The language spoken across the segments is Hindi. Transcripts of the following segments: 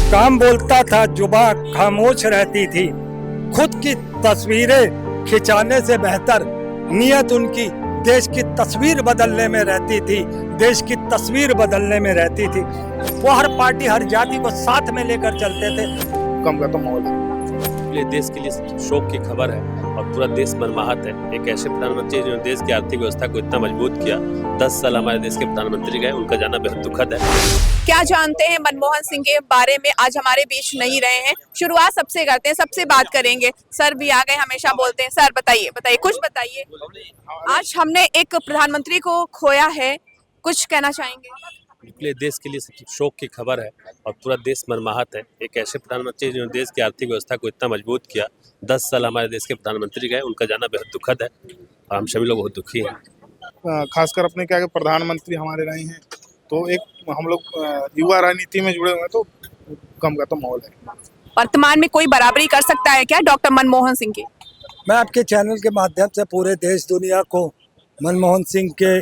काम बोलता था, जुबां खामोश रहती थी। खुद की तस्वीरें खिंचाने से बेहतर नियत उनकी देश की तस्वीर बदलने में रहती थी, देश की तस्वीर बदलने में रहती थी। वो हर पार्टी हर जाति को साथ में लेकर चलते थे। कम का तो माहौल है। देश के लिए शोक की खबर है और पूरा देश मनमाहत है। एक ऐसे प्रधानमंत्री जिन्होंने देश की आर्थिक व्यवस्था को इतना मजबूत किया। 10 साल हमारे देश के प्रधानमंत्री गए, उनका जाना बेहद दुखद है। क्या जानते हैं मनमोहन सिंह के बारे में? आज हमारे बीच नहीं रहे हैं। शुरुआत सबसे करते हैं, सबसे बात करेंगे। सर भी आ गए, हमेशा बोलते हैं। सर बताइए कुछ बताइए। आज हमने एक प्रधानमंत्री को खोया है, कुछ कहना चाहेंगे? इसलिए देश के लिए शोक की खबर है और पूरा देश मनमाहत है। एक ऐसे प्रधानमंत्री जिन्होंने देश की आर्थिक व्यवस्था को इतना मजबूत किया। 10 साल हमारे देश के प्रधानमंत्री गए, उनका जाना बेहद दुखद है और हम सभी लोग बहुत दुखी हैं। खासकर अपने क्या प्रधानमंत्री हमारे रहे हैं, तो एक हम लोग युवा राजनीति में जुड़े हुए हैं, तो कम का तो माहौल है। वर्तमान में कोई बराबरी कर सकता है क्या डॉक्टर मनमोहन सिंह की? मैं आपके चैनल के माध्यम से पूरे देश दुनिया को मनमोहन सिंह के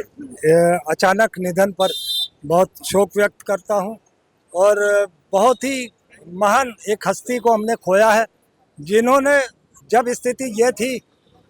अचानक निधन पर बहुत शोक व्यक्त करता हूं और बहुत ही महान एक हस्ती को हमने खोया है, जिन्होंने, जब स्थिति ये थी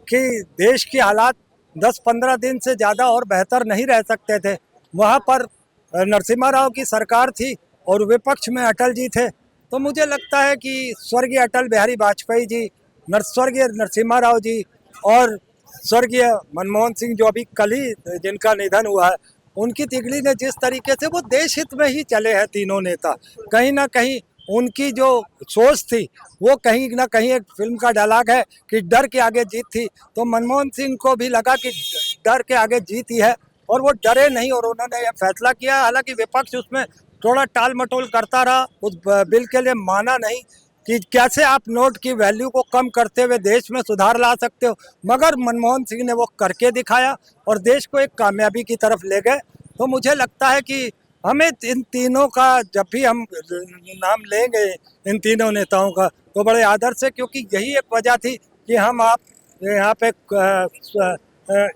कि देश की हालात 10-15 दिन से ज़्यादा और बेहतर नहीं रह सकते थे, वहाँ पर नरसिम्हा राव की सरकार थी और विपक्ष में अटल जी थे। तो मुझे लगता है कि स्वर्गीय अटल बिहारी वाजपेयी जी, स्वर्गीय नरसिम्हा राव जी और स्वर्गीय मनमोहन सिंह, जो अभी कल ही जिनका निधन हुआ है, उनकी तिगड़ी ने जिस तरीके से, वो देश हित में ही चले हैं तीनों नेता। कहीं ना कहीं उनकी जो सोच थी वो कहीं ना कहीं, एक फिल्म का डायलॉग है कि डर के आगे जीत थी, तो मनमोहन सिंह को भी लगा कि डर के आगे जीत ही है और वो डरे नहीं और उन्होंने यह फैसला किया। हालांकि विपक्ष उसमें थोड़ा टाल मटोल करता रहा, उस बिल के लिए माना नहीं कि कैसे आप नोट की वैल्यू को कम करते हुए देश में सुधार ला सकते हो, मगर मनमोहन सिंह ने वो करके दिखाया और देश को एक कामयाबी की तरफ ले गए। तो मुझे लगता है कि हमें इन तीनों का, जब भी हम नाम लेंगे इन तीनों नेताओं का, तो बड़े आदर से, क्योंकि यही एक वजह थी कि हम आप यहाँ पे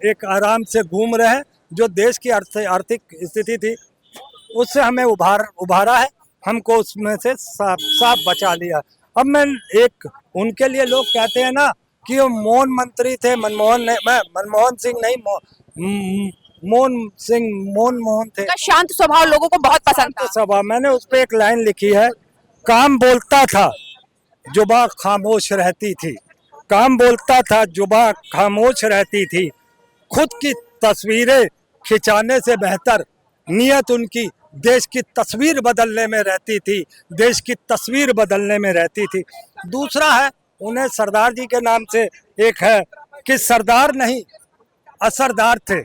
एक आराम से घूम रहे हैं। जो देश की आर्थिक स्थिति थी उससे हमें उभारा है, हमको उसमें से साफ बचा लिया। अब मैं एक, उनके लिए लोग कहते हैं ना कि वो मौन मंत्री थे, मनमोहन सिंह नहीं, मोहन थे। शांत स्वभाव लोगों को बहुत पसंद था। स्वभाव, मैंने उस पर एक लाइन लिखी है, काम बोलता था, जुबां खामोश रहती थी। काम बोलता था, जुबां खामोश रहती थी। खुद की तस्वीरें खिंचाने से बेहतर नियत उनकी देश की तस्वीर बदलने में रहती थी, देश की तस्वीर बदलने में रहती थी। दूसरा है, उन्हें सरदार जी के नाम से एक है कि सरदार नहीं असरदार थे,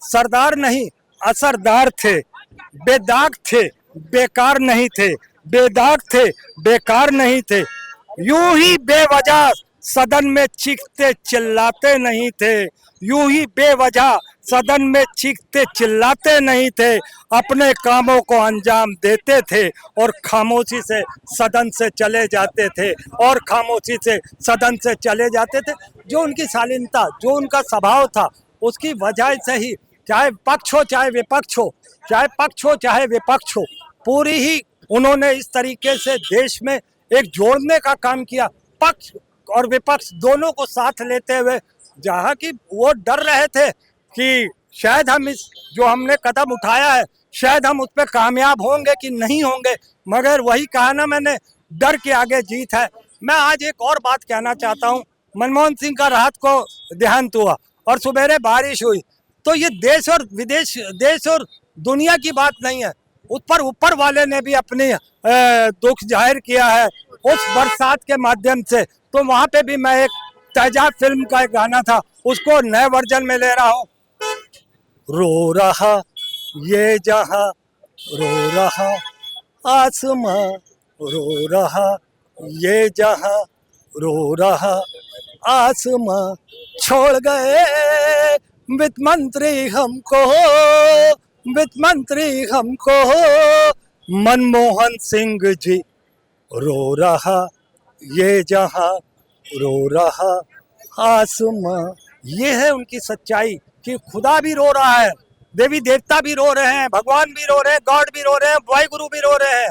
सरदार नहीं असरदार थे, बेदाग थे बेकार नहीं थे, बेदाग थे बेकार नहीं थे, यूं ही बेवजह सदन में चीखते चिल्लाते नहीं थे, यूं ही बेवजह सदन में चीखते चिल्लाते नहीं थे, अपने कामों को अंजाम देते थे और खामोशी से सदन से चले जाते थे और खामोशी से सदन से चले जाते थे। जो उनकी शालीनता, जो उनका स्वभाव था, उसकी वजह से ही, चाहे पक्ष हो चाहे विपक्ष हो, चाहे पक्ष हो चाहे विपक्ष हो, पूरी ही उन्होंने इस तरीके से देश में एक जोड़ने का काम किया, पक्ष और विपक्ष दोनों को साथ लेते हुए। जहाँ की वो डर रहे थे कि शायद हम इस, जो हमने कदम उठाया है, शायद हम उस पर कामयाब होंगे कि नहीं होंगे, मगर वही कहा ना मैंने, डर के आगे जीत है। मैं आज एक और बात कहना चाहता हूँ, मनमोहन सिंह का रात को देहांत हुआ और सुबेरे बारिश हुई, तो ये देश और विदेश, देश और दुनिया की बात नहीं है, ऊपर वाले ने भी अपनी दुख जाहिर किया है उस बरसात के माध्यम से। तो वहाँ पे भी मैं एक तेजाब फिल्म का एक गाना था, उसको नए वर्जन में ले रहा हूँ। रो रहा ये जहां, रो रहा आसमां, रो रहा ये जहां, रो रहा आसमां, छोड़ गए वित्त मंत्री हमको, वित्त मंत्री हमको, मनमोहन सिंह जी। रो रहा ये जहां, रो रहा आसमां। ये है उनकी सच्चाई कि खुदा भी रो रहा है, देवी देवता भी रो रहे हैं, भगवान भी रो रहे हैं, गॉड भी रो रहे हैं, वाहिगुरु भी रो रहे हैं,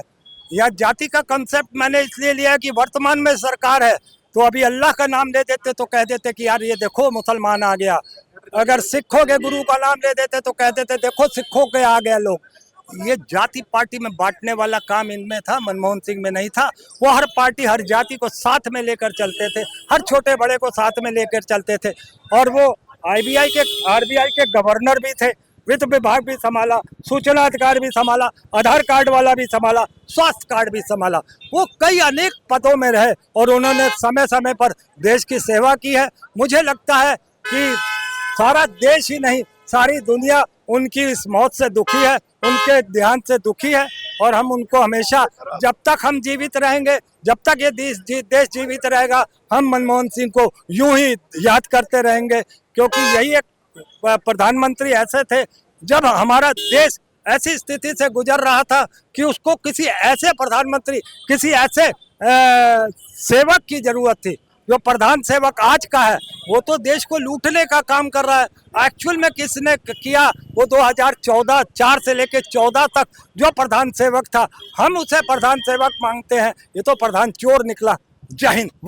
यह जाति का कंसेप्ट मैंने इसलिए लिया कि वर्तमान में सरकार है, तो अभी अल्लाह का नाम ले देते तो कह देते कि यार ये देखो मुसलमान आ गया, अगर सिखों के गुरु का नाम ले देते तो कह देते देखो सिखों के आ गए लोग। ये जाति पार्टी में बांटने वाला काम इनमें था, मनमोहन सिंह में नहीं था। वो हर पार्टी हर जाति को साथ में लेकर चलते थे, हर छोटे बड़े को साथ में लेकर चलते थे। और वो आरबीआई के गवर्नर भी थे, वित्त विभाग भी संभाला, सूचना अधिकार भी संभाला, आधार कार्ड वाला भी संभाला, स्वास्थ्य कार्ड भी संभाला। वो कई अनेक पदों में रहे और उन्होंने समय समय पर देश की सेवा की है। मुझे लगता है कि सारा देश ही नहीं सारी दुनिया उनकी इस मौत से दुखी है, उनके देहांत से दुखी है। और हम उनको हमेशा, जब तक हम जीवित रहेंगे, जब तक ये देश जीवित रहेगा, हम मनमोहन सिंह को यूं ही याद करते रहेंगे, क्योंकि यही एक प्रधानमंत्री ऐसे थे जब हमारा देश ऐसी स्थिति से गुजर रहा था कि उसको किसी ऐसे प्रधानमंत्री, किसी ऐसे सेवक की जरूरत थी। जो प्रधान सेवक आज का है वो तो देश को लूटने का काम कर रहा है। एक्चुअल में किसने किया, वो 2014 से लेकर 14 तक जो प्रधान सेवक था, हम उसे प्रधान सेवक मांगते हैं, ये तो प्रधान चोर निकला। जय हिंद।